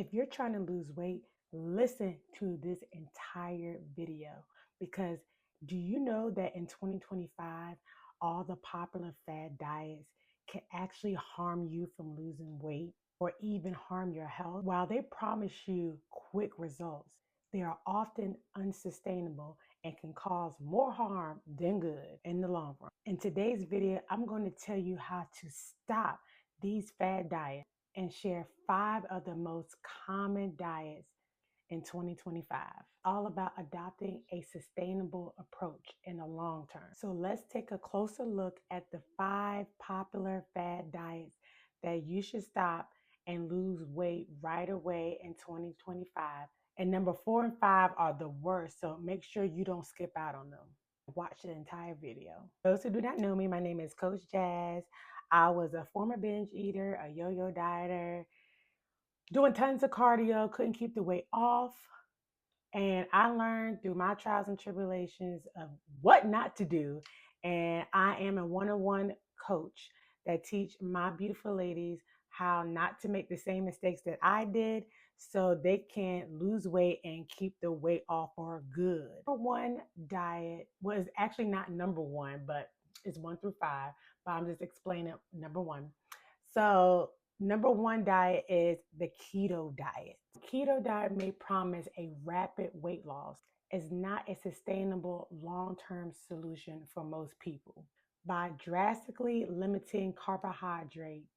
If you're trying to lose weight, listen to this entire video because do you know that in 2025, all the popular fad diets can actually harm you from losing weight or even harm your health? While they promise you quick results, they are often unsustainable and can cause more harm than good in the long run. In today's video, I'm going to tell you how to stop these fad diets and share 5 of the most common diets in 2025. All about adopting a sustainable approach in the long term. So let's take a closer look at the 5 popular fad diets that you should stop and lose weight right away in 2025. And number 4 and 5 are the worst, so make sure you don't skip out on them. Watch the entire video. Those who do not know me, my name is Coach Jazz. I was a former binge eater, a yo-yo dieter, doing tons of cardio, couldn't keep the weight off. And I learned through my trials and tribulations of what not to do. And I am a one-on-one coach that teach my beautiful ladies how not to make the same mistakes that I did so they can lose weight and keep the weight off for good. Number 1 diet was actually not number 1, but it's 1 through 5, but I'm just explaining number 1. So number 1 diet is the keto diet. Keto diet may promise a rapid weight loss. Is not a sustainable long-term solution for most people. By drastically limiting carbohydrates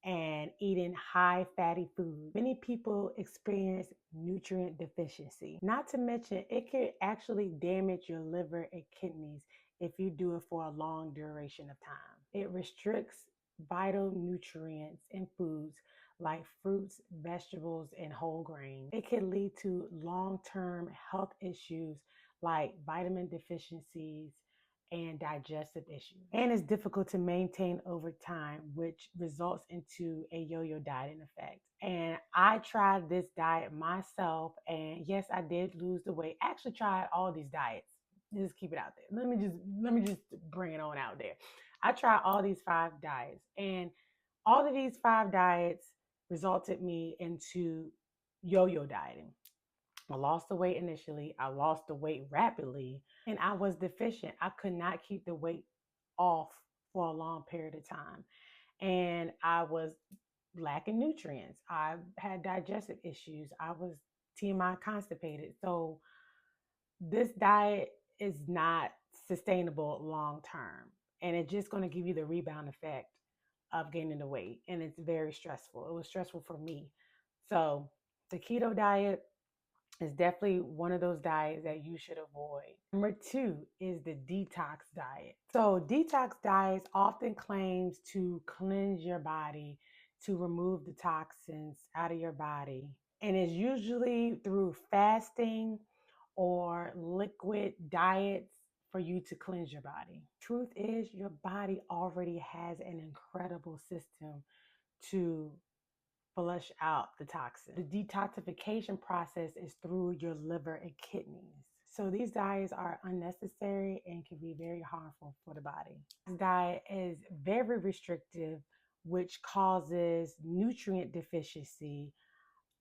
and eating high fatty food, many people experience nutrient deficiency. Not to mention, it could actually damage your liver and kidneys if you do it for a long duration of time. It restricts vital nutrients in foods like fruits, vegetables, and whole grains. It can lead to long-term health issues like vitamin deficiencies and digestive issues. And it's difficult to maintain over time, which results into a yo-yo dieting effect. And I tried this diet myself, and yes, I did lose the weight. I actually tried all these diets. Just keep it out there. Let me just bring it on out there. I tried all these 5 diets, and all of these 5 diets resulted me into yo-yo dieting. I lost the weight initially. I lost the weight rapidly, and I was deficient. I could not keep the weight off for a long period of time. And I was lacking nutrients. I had digestive issues. I was TMI constipated. So this diet is not sustainable long term. And it's just going to give you the rebound effect of gaining the weight. And it's very stressful. It was stressful for me. So the keto diet is definitely one of those diets that you should avoid. Number 2 is the detox diet. So detox diets often claims to cleanse your body, to remove the toxins out of your body. And it's usually through fasting or liquid diets for you to cleanse your body. Truth is, your body already has an incredible system to flush out the toxin. The detoxification process is through your liver and kidneys. So these diets are unnecessary and can be very harmful for the body. This diet is very restrictive, which causes nutrient deficiency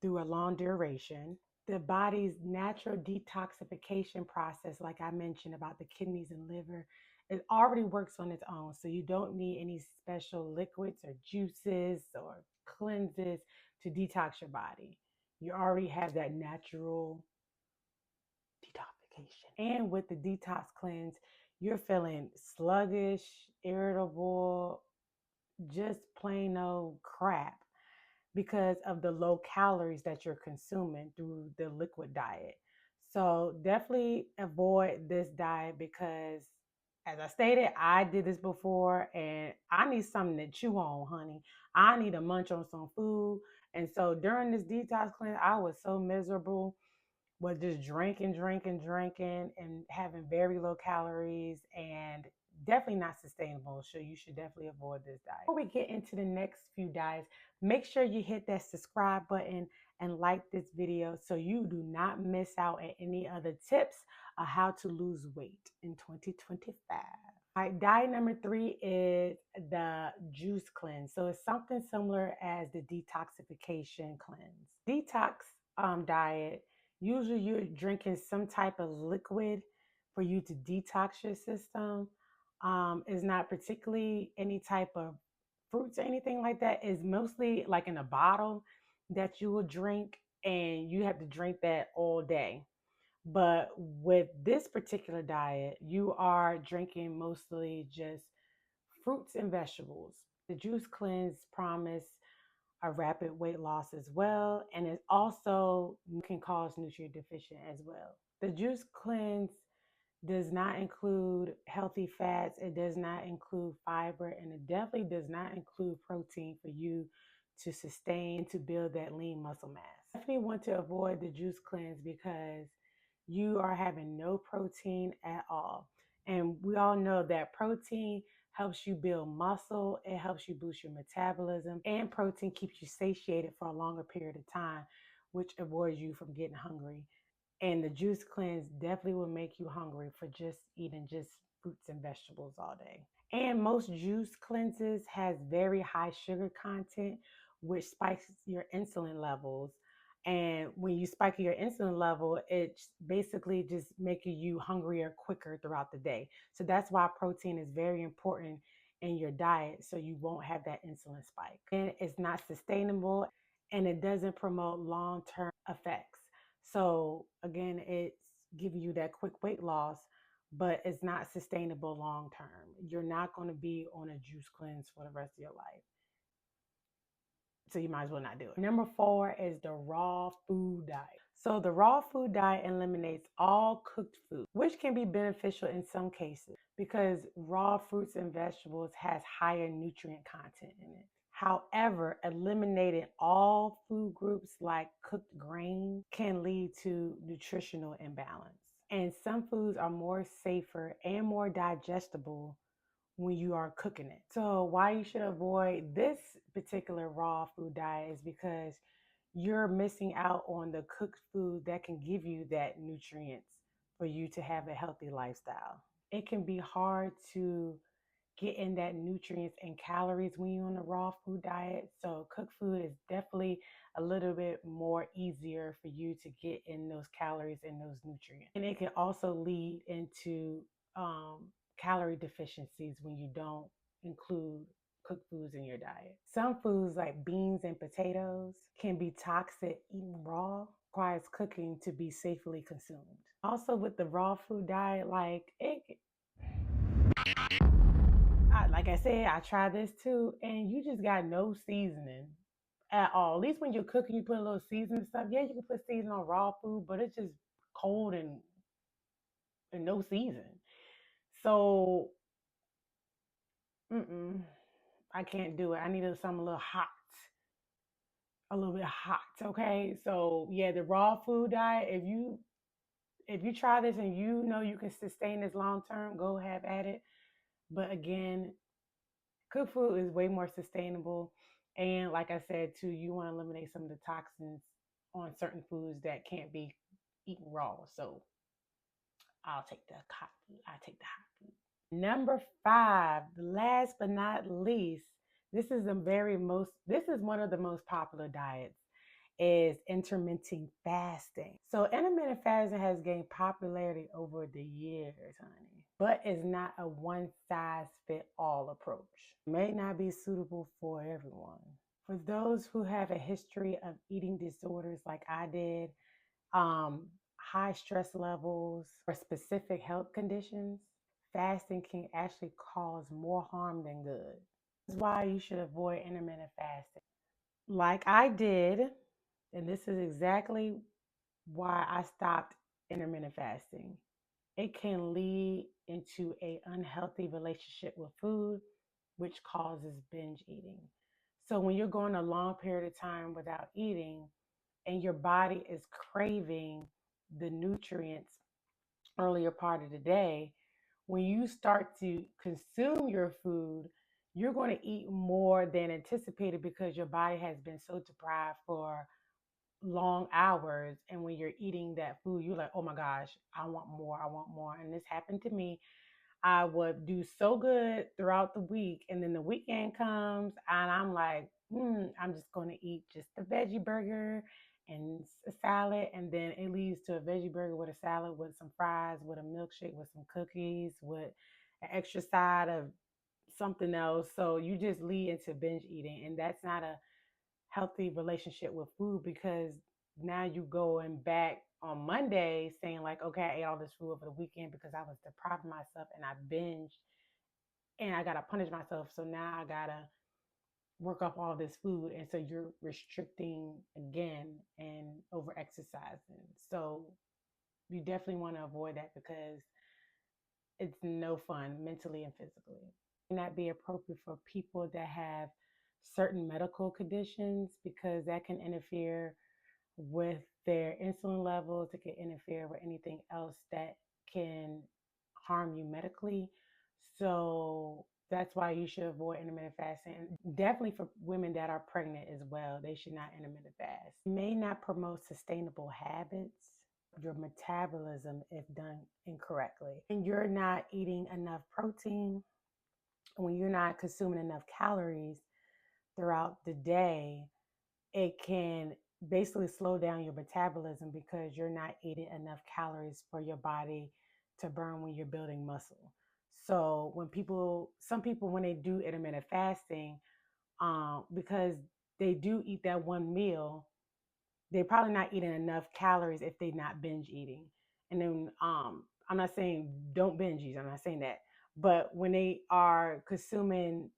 through a long duration. The body's natural detoxification process, like I mentioned about the kidneys and liver, it already works on its own. So you don't need any special liquids or juices or cleanses to detox your body. You already have that natural detoxification. And with the detox cleanse, you're feeling sluggish, irritable, just plain old crap because of the low calories that you're consuming through the liquid diet. So definitely avoid this diet because, as I stated, I did this before and I need something to chew on, honey. I need to munch on some food. And so during this detox cleanse, I was so miserable with just drinking, and having very low calories and definitely not sustainable. So you should definitely avoid this diet. Before we get into the next few diets, make sure you hit that subscribe button and like this video so you do not miss out on any other tips on how to lose weight in 2025. All right, diet number 3 is the juice cleanse. So it's something similar as the detoxification cleanse. Detox diet, usually you're drinking some type of liquid for you to detox your system. Is not particularly any type of fruits or anything like that. It's mostly like in a bottle that you will drink, and you have to drink that all day. But with this particular diet, you are drinking mostly just fruits and vegetables. The juice cleanse promise a rapid weight loss as well, and it also can cause nutrient deficient as well. The juice cleanse does not include healthy fats, it does not include fiber, and it definitely does not include protein for you to sustain to build that lean muscle mass. Definitely want to avoid the juice cleanse because you are having no protein at all. And we all know that protein helps you build muscle, it helps you boost your metabolism, and protein keeps you satiated for a longer period of time, which avoids you from getting hungry. And the juice cleanse definitely will make you hungry for just eating just fruits and vegetables all day. And most juice cleanses has very high sugar content, which spikes your insulin levels. And when you spike your insulin level, it's basically just making you hungrier quicker throughout the day. So that's why protein is very important in your diet, so you won't have that insulin spike. And it's not sustainable, and it doesn't promote long-term effects. So again, it's giving you that quick weight loss, but it's not sustainable long term. You're not going to be on a juice cleanse for the rest of your life. So you might as well not do it. Number 4 is the raw food diet. So the raw food diet eliminates all cooked food, which can be beneficial in some cases because raw fruits and vegetables has higher nutrient content in it. However, eliminating all food groups like cooked grain can lead to nutritional imbalance. And some foods are more safer and more digestible when you are cooking it. So why you should avoid this particular raw food diet is because you're missing out on the cooked food that can give you that nutrients for you to have a healthy lifestyle. It can be hard to get in that nutrients and calories when you're on a raw food diet. So cooked food is definitely a little bit more easier for you to get in those calories and those nutrients. And it can also lead into calorie deficiencies when you don't include cooked foods in your diet. Some foods like beans and potatoes can be toxic eaten raw, requires cooking to be safely consumed. Also with the raw food diet, like I said, I tried this too, and you just got no seasoning at all. At least when you're cooking, you put a little seasoning stuff. Yeah, you can put seasoning on raw food, but it's just cold and no season. So, I can't do it. I needed something a little bit hot. Okay, so yeah, the raw food diet. If you try this and you know you can sustain this long term, go have at it. But again, cooked food is way more sustainable. And like I said, too, you want to eliminate some of the toxins on certain foods that can't be eaten raw. So I'll take the hot food. I take the hot food. Number 5, last but not least, this is one of the most popular diets is intermittent fasting. So intermittent fasting has gained popularity over the years, honey, but it's not a one size fit all approach. It may not be suitable for everyone. For those who have a history of eating disorders like I did, high stress levels, or specific health conditions, fasting can actually cause more harm than good. That's why you should avoid intermittent fasting. Like I did, and this is exactly why I stopped intermittent fasting. It can lead into an unhealthy relationship with food, which causes binge eating. So when you're going a long period of time without eating and your body is craving the nutrients earlier part of the day, when you start to consume your food, you're going to eat more than anticipated because your body has been so deprived for long hours. And when you're eating that food, you're like, oh my gosh, I want more, I want more. And this happened to me. I would do so good throughout the week, and then the weekend comes, and I'm like, I'm just going to eat just a veggie burger and a salad, and then it leads to a veggie burger with a salad, with some fries, with a milkshake, with some cookies, with an extra side of something else. So you just lead into binge eating, and that's not a healthy relationship with food, because now you going back on Monday saying like, okay, I ate all this food over the weekend because I was depriving myself and I binged, and I gotta punish myself. So now I gotta work off all this food, and so you're restricting again and over exercising. So you definitely want to avoid that, because it's no fun mentally and physically. It may not be appropriate for people that have certain medical conditions, because that can interfere with their insulin levels. It can interfere with anything else that can harm you medically. So that's why you should avoid intermittent fasting. Definitely for women that are pregnant as well, they should not intermittent fast. It may not promote sustainable habits, your metabolism if done incorrectly. And you're not eating enough protein, when you're not consuming enough calories throughout the day, it can basically slow down your metabolism, because you're not eating enough calories for your body to burn when you're building muscle. So some people, when they do intermittent fasting, because they do eat that one meal, they're probably not eating enough calories if they're not binge eating. And then I'm not saying don't binge eat, I'm not saying that. But when they are consuming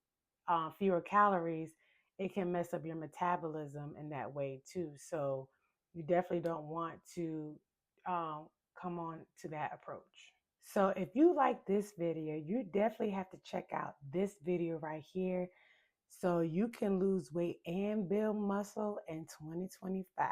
fewer calories, it can mess up your metabolism in that way too. So you definitely don't want to come on to that approach. So if you like this video, you definitely have to check out this video right here, so you can lose weight and build muscle in 2025.